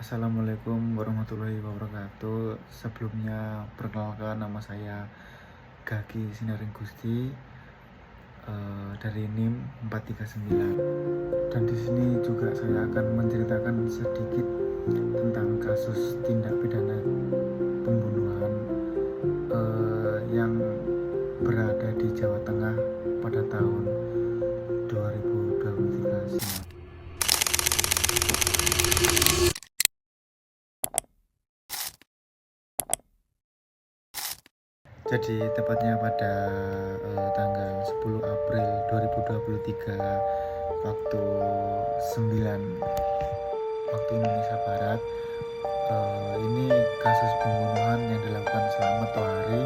Assalamualaikum warahmatullahi wabarakatuh. Sebelumnya perkenalkan, nama saya Gaki Sinaring Gusti, dari NIM 439. Dan di sini juga saya akan menceritakan sedikit tentang kasus tindak pidana pembunuhan yang berada di Jawa Tengah pada tahun 2023 silam. Jadi tepatnya pada tanggal 10 April 2023 waktu 9 waktu Indonesia Barat, ini kasus pembunuhan yang dilakukan Slamet Tohari,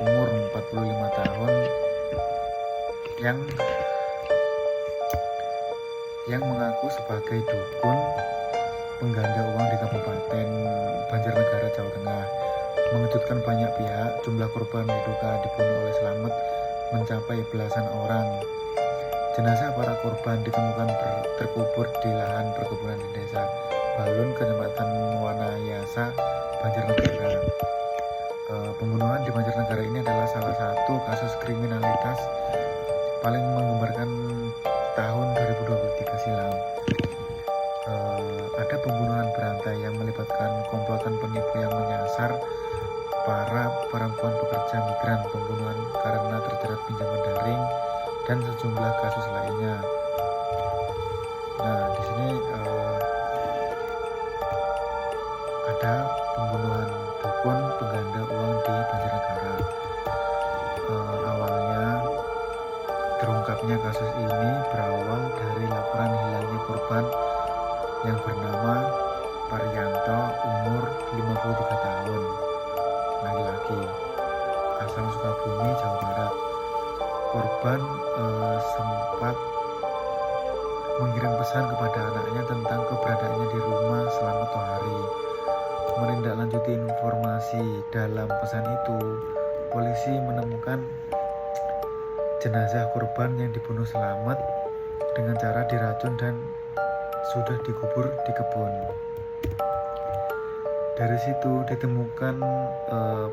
umur 45 tahun, yang mengaku sebagai dukun pengganda uang di Kabupaten Banjarnegara, Jawa Tengah. Mengejutkan banyak pihak, jumlah korban diduga dibunuh oleh Slamet mencapai belasan orang. Jenazah para korban ditemukan terkubur di lahan perkebunan di desa Balun, Kecamatan Wanayasa, Banjarnegara. Pembunuhan di Banjarnegara ini adalah salah satu kasus kriminalitas paling menggemparkan tahun 2023 silam. Ada pembunuhan berantai yang melibatkan komplotan penipu yang menyasar para perempuan pekerja migran, pembunuhan karena terjerat pinjaman daring, dan sejumlah kasus lainnya. Nah, di sini ada pembunuhan dukun pengganda uang di Banjarnegara. Awalnya terungkapnya kasus ini berawal dari laporan hilangnya korban yang bernama Parianto, umur 53 tahun, laki-laki, asal Sukabumi, Jawa Barat. Korban sempat mengirim pesan kepada anaknya tentang keberadaannya di rumah Slamet Tohari. Menindaklanjuti informasi dalam pesan itu, polisi menemukan jenazah korban yang dibunuh Slamet dengan cara diracun dan sudah dikubur di kebun. Dari situ ditemukan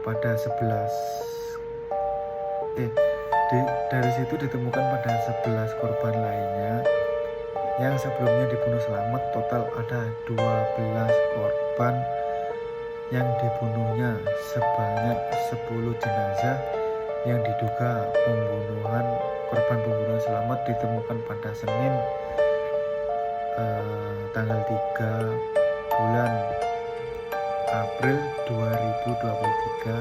pada 11 korban lainnya yang sebelumnya dibunuh Slamet. Total ada 12 korban yang dibunuhnya, sebanyak 10 jenazah yang diduga korban pembunuhan Slamet ditemukan pada Senin tanggal 3 bulan April 2023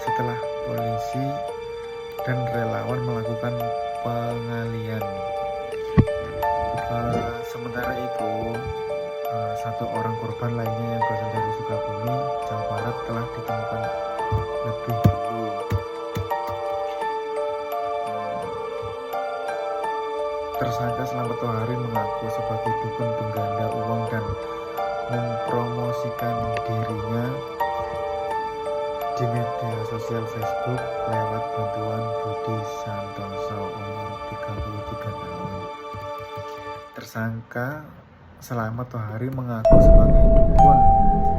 setelah polisi dan relawan melakukan pengalian. Sementara itu, satu orang korban lainnya yang berasal dari Sukabumi, Jawa Barat telah ditemukan lebih dulu. Tersangka Slamet Tohari mengaku sebagai dukun pengganda uang dan mempromosikan dirinya di media sosial Facebook lewat bantuan Budi Santoso, umur 33 tahun. Tersangka Slamet Tohari mengaku sebagai dukun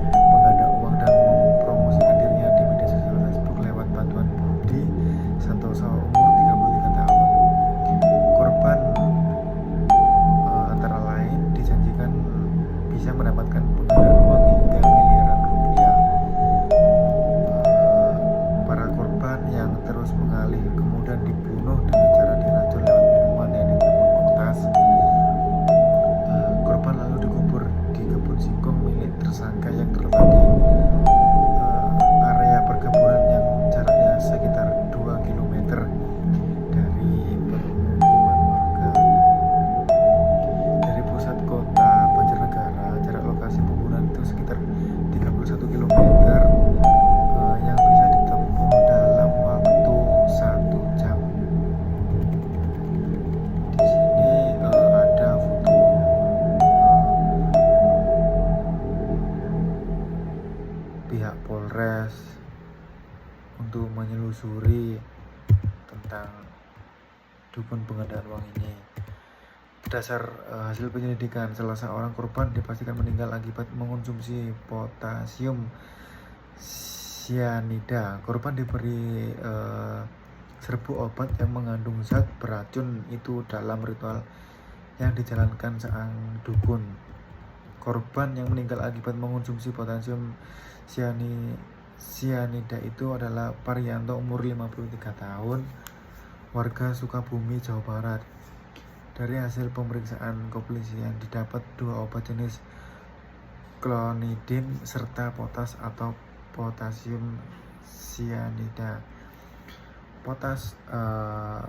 pengganda uang dan mempromosikan dirinya di media sosial Facebook lewat bantuan Budi Santoso, umur 33 tahun. Korban antara lain dijanjikan bisa mendapatkan penggandaan uang hingga miliaran rupiah. Para korban yang terus mengalih kemudian dibunuh dengan cara diracun lewat minuman yang ditemukan koktas. Korban lalu dikubur di kebun singkong milik tersangka yang terletak di area perkebunan yang jaraknya sekitar 2 km dari permukiman warga. Dari pusat kota Banjarnegara, jarak lokasi pembunuhan itu sekitar 31 km, yang bisa ditempuh dalam waktu 1 jam. Di sini ada foto pihak Polres untuk menyelusuri tentang dukun penggandaan uang ini. Berdasar hasil penyelidikan, salah seorang korban dipastikan meninggal akibat mengonsumsi potasium cyanida. Korban diberi serbuk obat yang mengandung zat beracun itu dalam ritual yang dijalankan sang dukun. Korban yang meninggal akibat mengonsumsi potasium cyanida itu adalah Parianto, umur 53 tahun, warga Sukabumi, Jawa Barat. Dari hasil pemeriksaan kepolisian didapat 2 obat jenis klonidin serta potas atau potasium cyanida. Potas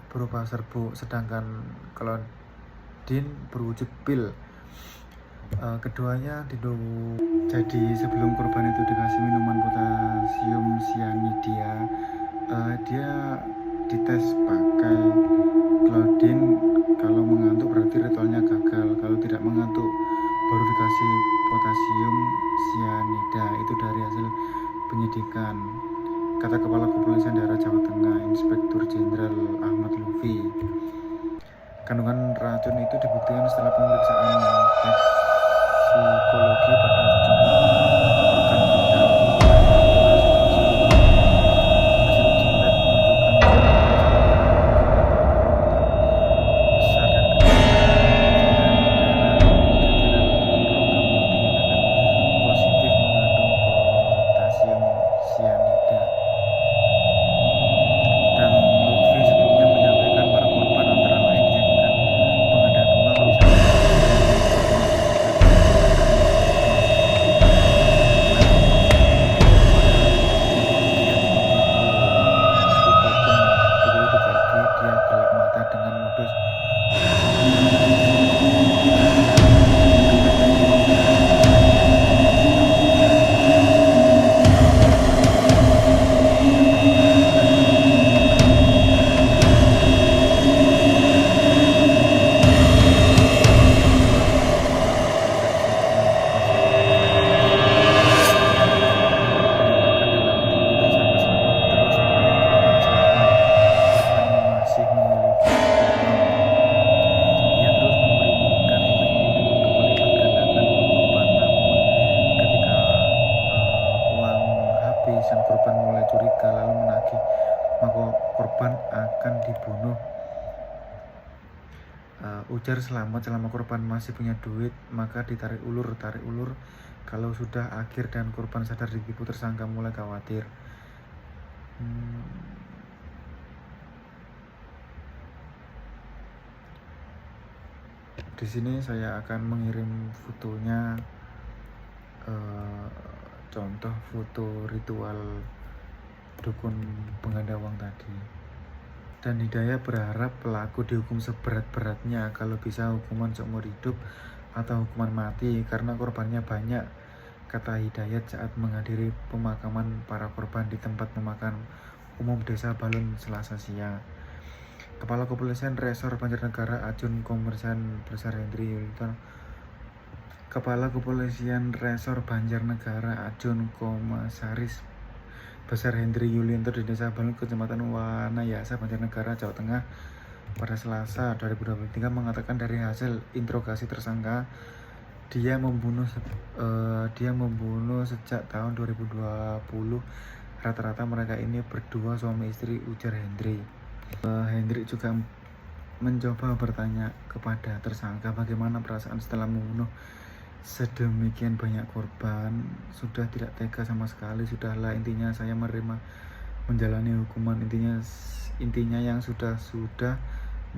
berupa serbuk, sedangkan klonidin berwujud pil. Keduanya diduga. Jadi sebelum korban itu dikasih minuman potasium cyanida, dia dites pakai klonidin. Kalau mengantuk berarti ritualnya gagal. Kalau tidak mengantuk baru dikasih potasium cyanida. Itu dari hasil penyidikan, kata Kepala Kepolisian Daerah Jawa Tengah, Inspektur Jenderal Ahmad Lufi. Kandungan racun itu dibuktikan setelah pemeriksaan tes psikologi pada sejumlah organ vital. Hasil uji lab menunjukkan besar dan kecil positif mengandung potasium cyanida. Dan Lutfi sebelumnya menyampaikan para korban antara lain dijadikan pengadaan uang bisa dia gelap mata dengan modus korban mulai curiga lalu menagih maka korban akan dibunuh. Ujar Selamat, selama korban masih punya duit maka ditarik ulur. Kalau sudah akhir dan korban sadar ditipu, tersangka mulai khawatir. Di sini saya akan mengirim fotonya, contoh foto ritual dukun pengganda uang tadi. Dan Hidayat berharap pelaku dihukum seberat-beratnya, kalau bisa hukuman seumur hidup atau hukuman mati karena korbannya banyak, kata Hidayat saat menghadiri pemakaman para korban di tempat pemakaman umum Desa Balun Selasa siang. Kepala Kepolisian Resor Banjarnegara Ajun Komisaris Besar Hendri Yulianto. Kepala Kepolisian Resor Banjarnegara Ajun Komisaris Besar Hendri Yulianto di Desa Balun, Kecamatan Wanayasa, Banjarnegara, Jawa Tengah pada Selasa 2023 mengatakan dari hasil interogasi tersangka dia membunuh sejak tahun 2020. Rata-rata mereka ini berdua suami istri, ujar Hendri. Hendri juga mencoba bertanya kepada tersangka bagaimana perasaan setelah membunuh sedemikian banyak korban. Sudah tidak tega sama sekali. Sudahlah, intinya saya menerima menjalani hukuman, intinya yang sudah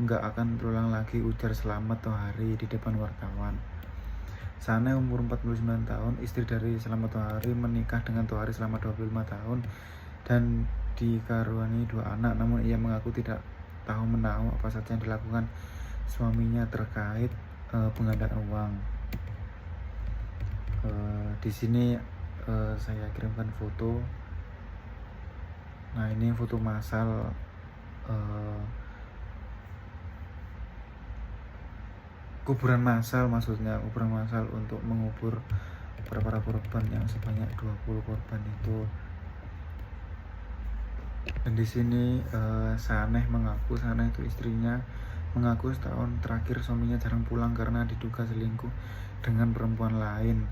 nggak akan terulang lagi, ujar Selamat Tohari di depan wartawan. Sane umur 49 tahun, istri dari Selamat Tohari, menikah dengan Tohari selama 25 tahun dan dikaruniai 2 anak. Namun ia mengaku tidak tahu menahu apa saja yang dilakukan suaminya terkait penggandaan uang. Di sini saya kirimkan foto. Nah, ini foto massal kuburan massal, maksudnya kuburan massal untuk mengubur para korban yang sebanyak 20 korban itu. Dan di sini Saneh mengaku, Saneh itu istrinya, mengaku setahun terakhir suaminya jarang pulang karena diduga selingkuh dengan perempuan lain.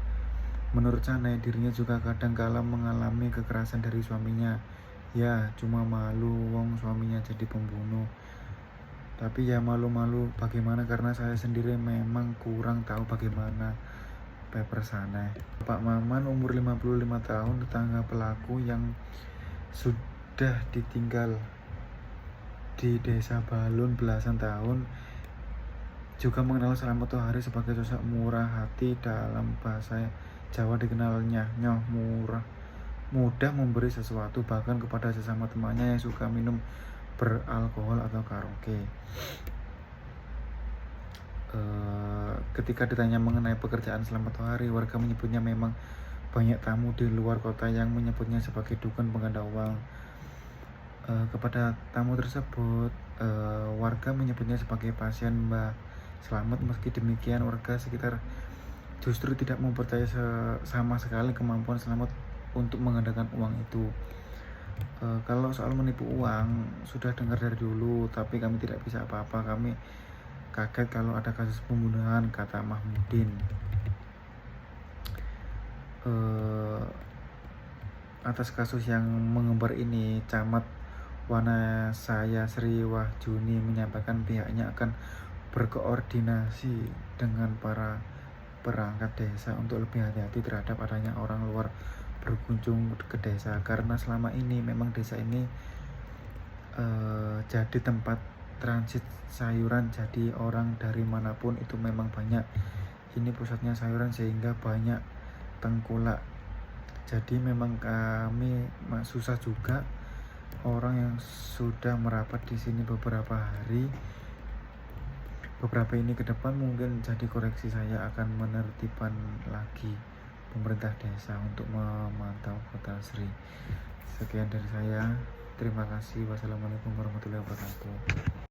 Menurut Sanai, dirinya juga kadang kala mengalami kekerasan dari suaminya. Ya, cuma malu wong suaminya jadi pembunuh. Tapi ya malu-malu bagaimana karena saya sendiri memang kurang tahu bagaimana paper Sanai. Pak Maman umur 55 tahun, tetangga pelaku yang sudah ditinggal di desa Balun belasan tahun, juga mengenal Slamet Tohari sebagai sosok murah hati. Dalam bahasa Jawa dikenalnya nyoh murah, mudah memberi sesuatu bahkan kepada sesama temannya yang suka minum beralkohol atau karaoke. Ketika ditanya mengenai pekerjaan Slamet Tohari, warga menyebutnya memang banyak tamu di luar kota yang menyebutnya sebagai dukun pengganda uang. Kepada tamu tersebut, warga menyebutnya sebagai pasien Mbah Slamet. Meski demikian, warga sekitar justru tidak mempercayai sama sekali kemampuan Slamet untuk menggandakan uang itu. Kalau soal menipu uang sudah dengar dari dulu, tapi kami tidak bisa apa-apa. Kami kaget kalau ada kasus pembunuhan, kata Mahmudin. Atas kasus yang mengembar ini, Camat Wanasaya Sri Wahyuni menyampaikan pihaknya akan berkoordinasi dengan para perangkat desa untuk lebih hati-hati terhadap adanya orang luar berkunjung ke desa, karena selama ini memang desa ini jadi tempat transit sayuran, jadi orang dari manapun itu memang banyak. Ini pusatnya sayuran sehingga banyak tengkulak. Jadi memang kami susah juga orang yang sudah merapat di sini beberapa hari. Beberapa ini ke depan mungkin jadi koreksi, saya akan menertibkan lagi pemerintah desa untuk memantau Kota Sri. Sekian dari saya. Terima kasih. Wassalamualaikum warahmatullahi wabarakatuh.